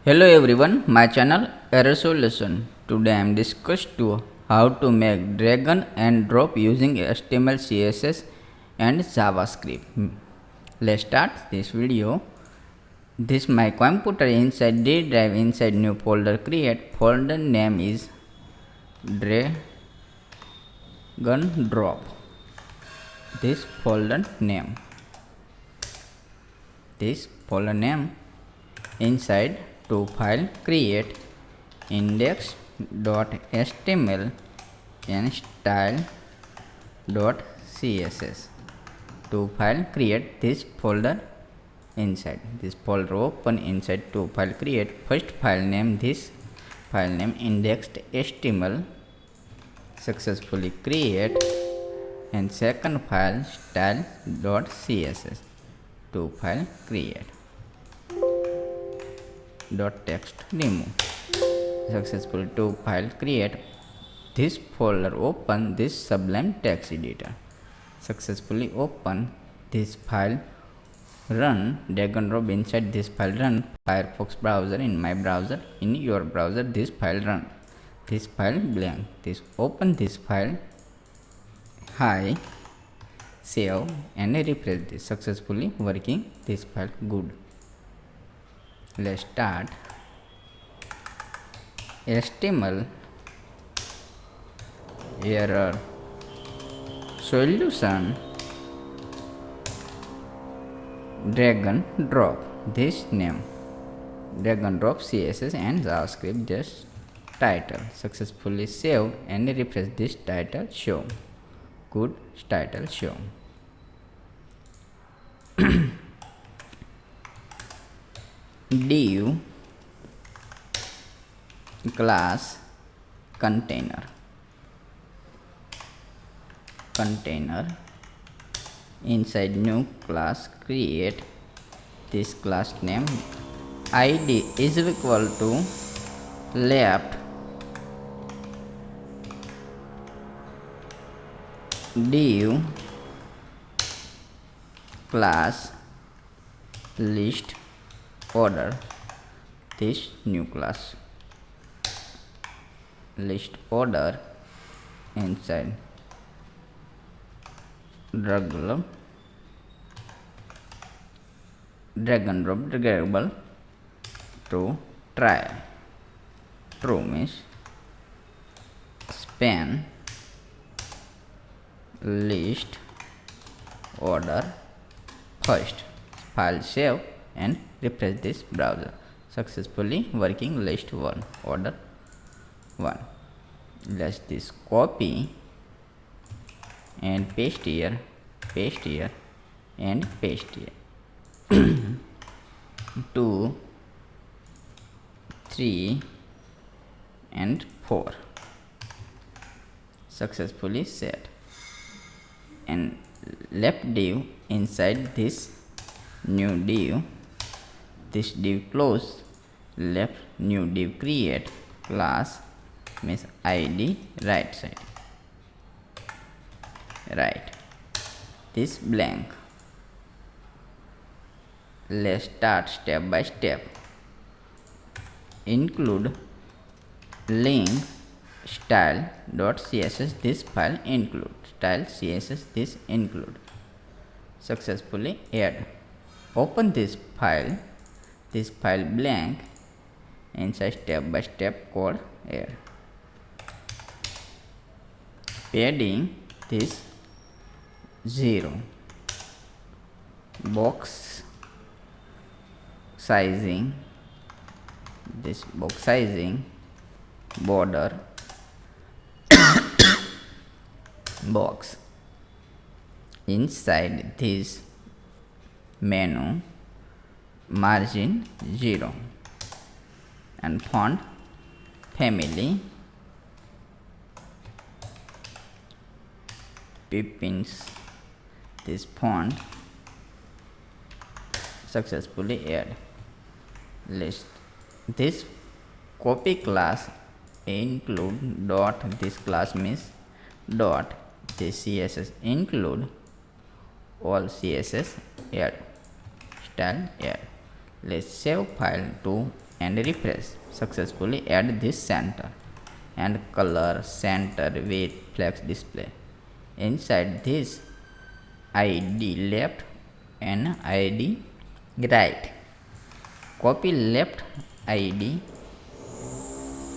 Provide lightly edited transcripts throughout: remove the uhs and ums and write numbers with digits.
Hello everyone, my channel Error Solution. Today I am discussed to how to make drag and drop using HTML, CSS and JavaScript. Let's start this video. This my computer inside D drive inside new folder create. Folder name is drag and drop. This folder name. Inside to file create index.html and style.css. To file create this folder inside this folder open inside to file create. First file name this file name index.html successfully create, and second file style.css to file create. .text remove successful to file create. This folder open this Sublime text editor successfully open this file run drag and drop inside this file run Firefox browser in my browser in your browser this file run this file blank this open this file hi save and refresh this successfully working this file good. Let's start HTML error solution drag and drop this name drag and drop CSS and JavaScript just title successfully saved and refresh this title show good title show. Div class container inside new class create this class name id is equal to left div class list order this new class list order inside drag and drop draggable to try true means span list order first file save and refresh this browser successfully working list 1 order 1. Let's this copy and paste here and paste here 2 3 and 4 successfully set and left div inside this new div this div close left new div create class means id right side right this blank. Let's start step by step. Include link style.css this file include style css this include successfully add open this file blank inside step by step code add padding this 0 box sizing this box sizing border box inside this menu margin 0 and font family Pippins this font successfully add list this copy class include dot this class means dot this css include all css add style add. Let's save file to and refresh. Successfully add this center and color center with flex display. Inside this ID left and ID right. Copy left ID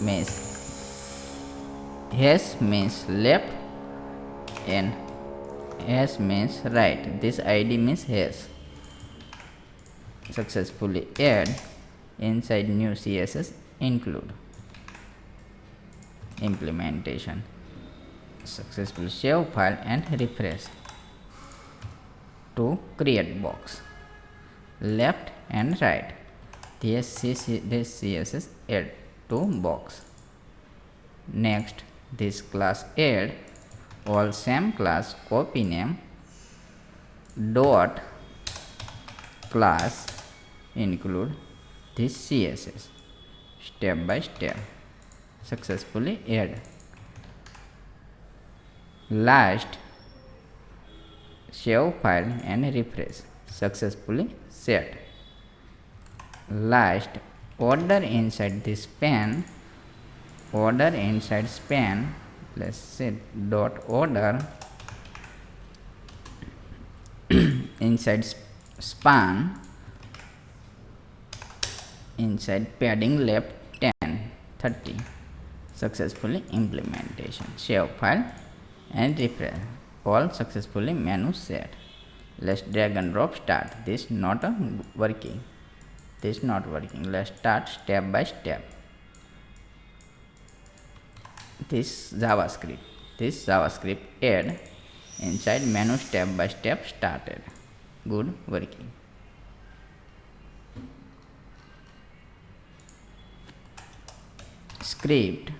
means hash means left and hash means right. This ID means hash. Successfully add inside new CSS include implementation. Successfully save file and refresh. To create box left and right. This CSS add to box. Next, this class add all same class copy name dot class include this CSS step by step. Successfully add. Last, save file and refresh. Successfully set. Last, order inside this span. Order inside span. Let's set dot order inside span inside padding left 10 30. Successfully implementation. Save file and refresh. All successfully menu set. Let's drag and drop start. This not working. This not working. Let's start step by step. This JavaScript add inside menu step by step started. Good working. Script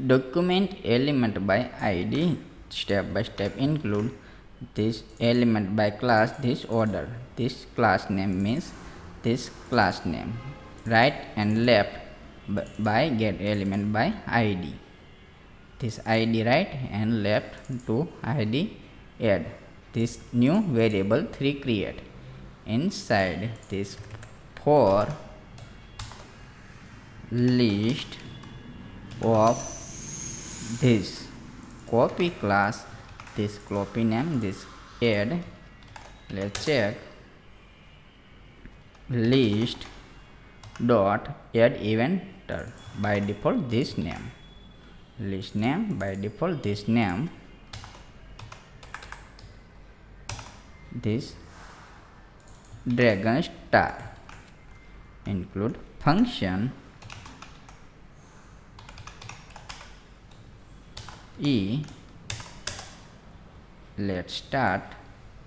document element by ID step by step include this element by class this order. This class name means this class name. Right and left by get element by ID. This ID right and left to ID add. This new variable 3 create. Inside this for list of this copy class, this copy name, this add. Let's check list dot add eventer. By default this name, list name by default this name, this dragon star include function e. Let's start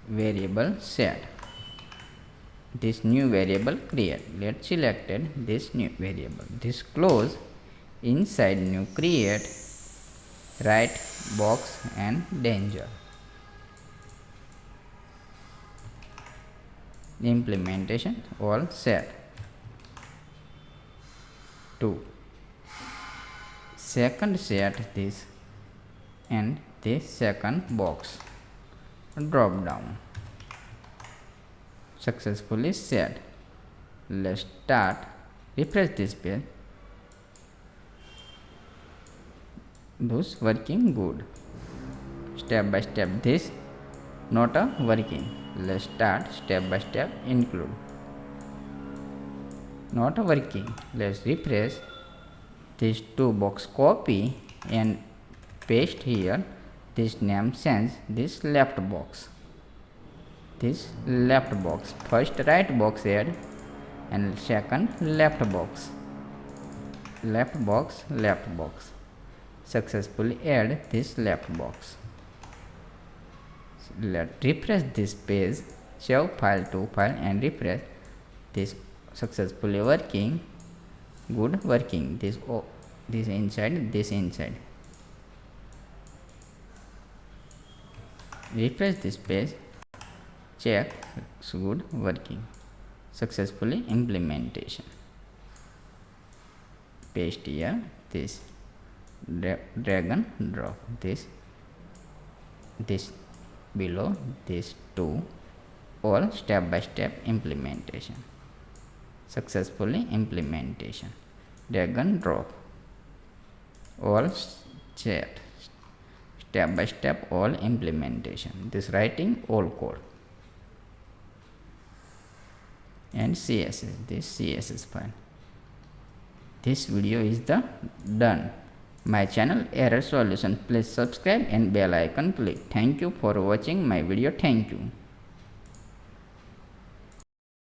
variable set. This new variable create. Let's selected this new variable. This close inside new create right box and danger. Implementation all set. 2. Second set this and this second box drop down. Successfully set. Let's start. Refresh this page. Those working good. Step by step this not working. Let's start step by step include. Not working. Let's refresh. This 2 box copy and paste here. This name change this left box. This left box. First right box add and second left box. Left box, left box. Successfully add this left box. Let's refresh this page. Save file to file and refresh. This successfully working. Good working. This inside, this inside. Refresh this page. Check it's good working. Successfully implementation. Paste here this drag and drop this below this 2 all step-by-step implementation. Successfully implementation. Drag and drop. All chat. Step-by-step all implementation. This writing all code. And CSS. This CSS file. This video is the done. My channel Error Solution. Please subscribe and bell icon click. Thank you for watching my video. Thank you.